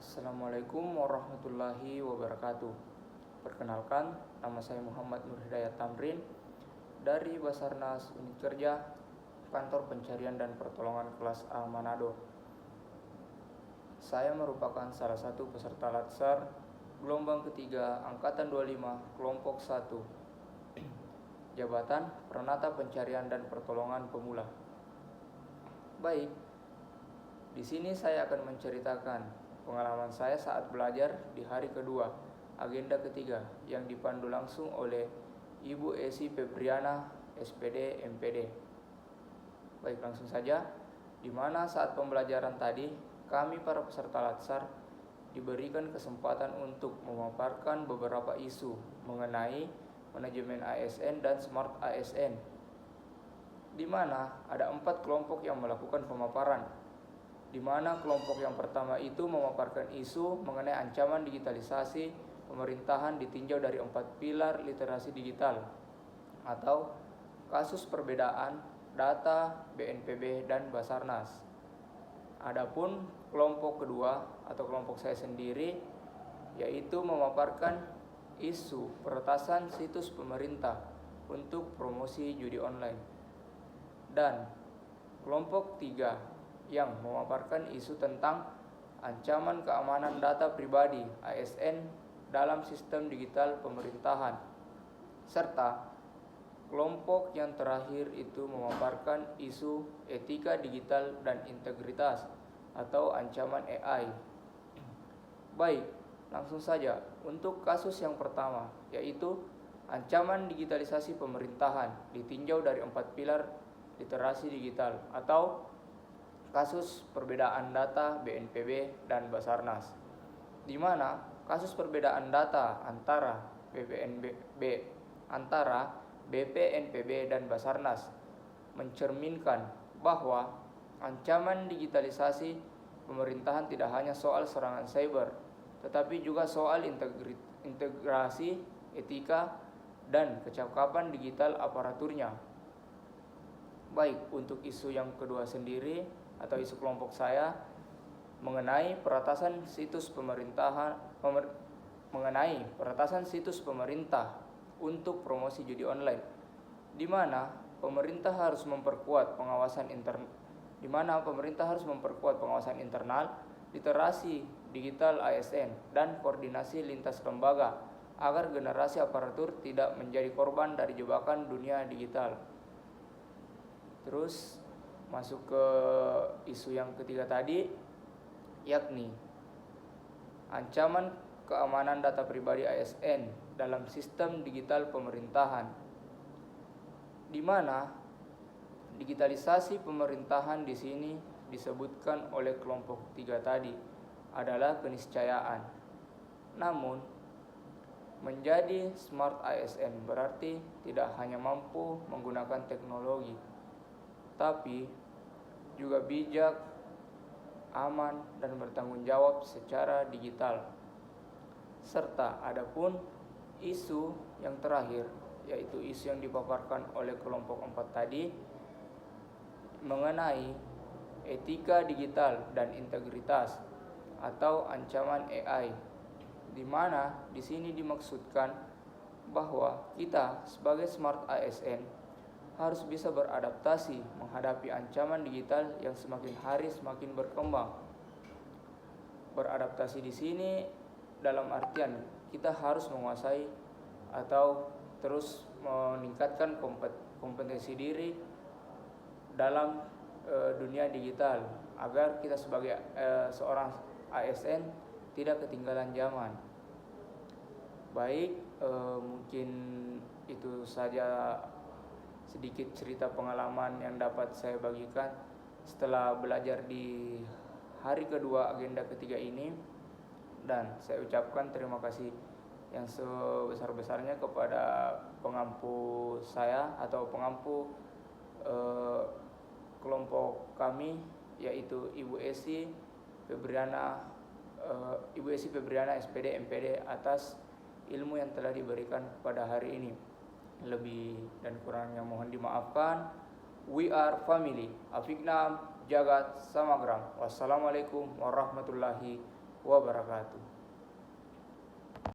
Assalamualaikum warahmatullahi wabarakatuh. Perkenalkan, nama saya Muhammad Nur Hidayat Tamrin dari Basarnas Unit Kerja, Kantor Pencarian dan Pertolongan Kelas A Manado. Saya merupakan salah satu peserta Latsar gelombang ketiga Angkatan 25 Kelompok 1, Jabatan Peranata Pencarian dan Pertolongan Pemula. Baik, di sini saya akan menceritakan pengalaman saya saat belajar di hari kedua, agenda ketiga, yang dipandu langsung oleh Ibu Esi Febriana, SPD, MPD. Baik, langsung saja, di mana saat pembelajaran tadi, kami para peserta Latsar diberikan kesempatan untuk memaparkan beberapa isu mengenai manajemen ASN dan Smart ASN, di mana ada 4 kelompok yang melakukan pemaparan, di mana kelompok yang pertama itu memaparkan isu mengenai ancaman digitalisasi pemerintahan ditinjau dari 4 pilar literasi digital atau kasus perbedaan data BNPB dan Basarnas. Adapun kelompok kedua atau kelompok saya sendiri yaitu memaparkan isu peretasan situs pemerintah untuk promosi judi online. Dan kelompok 3 yang memaparkan isu tentang ancaman keamanan data pribadi ASN dalam sistem digital pemerintahan. Serta kelompok yang terakhir itu memaparkan isu etika digital dan integritas atau ancaman AI. Baik, langsung saja untuk kasus yang pertama, yaitu ancaman digitalisasi pemerintahan ditinjau dari 4 pilar literasi digital atau kasus perbedaan data BNPB dan Basarnas, di mana kasus perbedaan data antara BPNPB dan Basarnas mencerminkan bahwa ancaman digitalisasi pemerintahan tidak hanya soal serangan cyber, tetapi juga soal integrasi, etika, dan kecakapan digital aparaturnya. Baik, untuk isu yang kedua sendiri atau isu kelompok saya mengenai peretasan situs pemerintah untuk promosi judi online, di mana pemerintah harus memperkuat pengawasan internal, literasi digital ASN dan koordinasi lintas lembaga agar generasi aparatur tidak menjadi korban dari jebakan dunia digital. Terus masuk ke isu yang ketiga tadi, yakni ancaman keamanan data pribadi ASN dalam sistem digital pemerintahan, di mana digitalisasi pemerintahan di sini disebutkan oleh kelompok 3 tadi adalah keniscayaan. Namun menjadi smart ASN berarti tidak hanya mampu menggunakan teknologi, tapi juga bijak, aman, dan bertanggung jawab secara digital. Serta adapun isu yang terakhir, yaitu isu yang dipaparkan oleh kelompok 4 tadi mengenai etika digital dan integritas atau ancaman AI, di mana di sini dimaksudkan bahwa kita sebagai smart ASN harus bisa beradaptasi menghadapi ancaman digital yang semakin hari semakin berkembang. Beradaptasi di sini dalam artian kita harus menguasai atau terus meningkatkan kompetensi diri dalam dunia digital agar kita sebagai seorang ASN tidak ketinggalan zaman. Baik, mungkin itu saja sedikit cerita pengalaman yang dapat saya bagikan setelah belajar di hari kedua agenda ketiga ini, dan saya ucapkan terima kasih yang sebesar-besarnya kepada pengampu saya atau pengampu kelompok kami, yaitu Ibu Esi Febriana SPD MPD atas ilmu yang telah diberikan pada hari ini. Lebih dan kurangnya mohon dimaafkan. We are family. Afiknam Jagat Samagram. Wassalamualaikum warahmatullahi wabarakatuh.